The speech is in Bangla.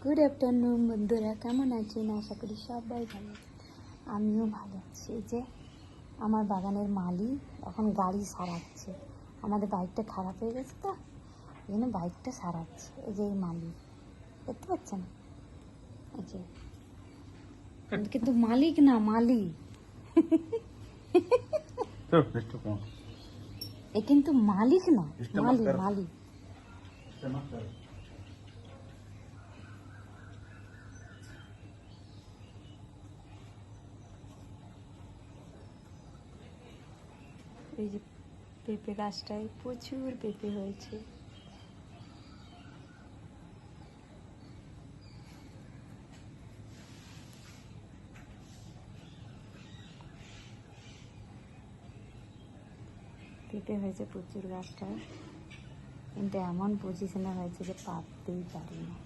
গুড আফটারনুন বন্ধুরা, কেমন আছেন? আশা করি সবাই ভালো। আমিও ভালো আছি। এই যে আমার বাগানের মালি এখন গাড়ি সারাচ্ছে। আমাদের বাইকটা খারাপ হয়ে গেছে, তো এই জন্য বাইকটা সারাচ্ছে। এই যে এই মালি দেখতে পাচ্ছেন, এই যে কিন্তু মালিক না, মালি। এ কিন্তু মালিক না, মালি মালি। এই যে পেঁপে গাছটায় প্রচুর পেঁপে হয়েছে। পেঁপে হয়েছে প্রচুর গাছটায়, কিন্তু এমন পজিশনে হয়েছে যে পারতেই পারি না।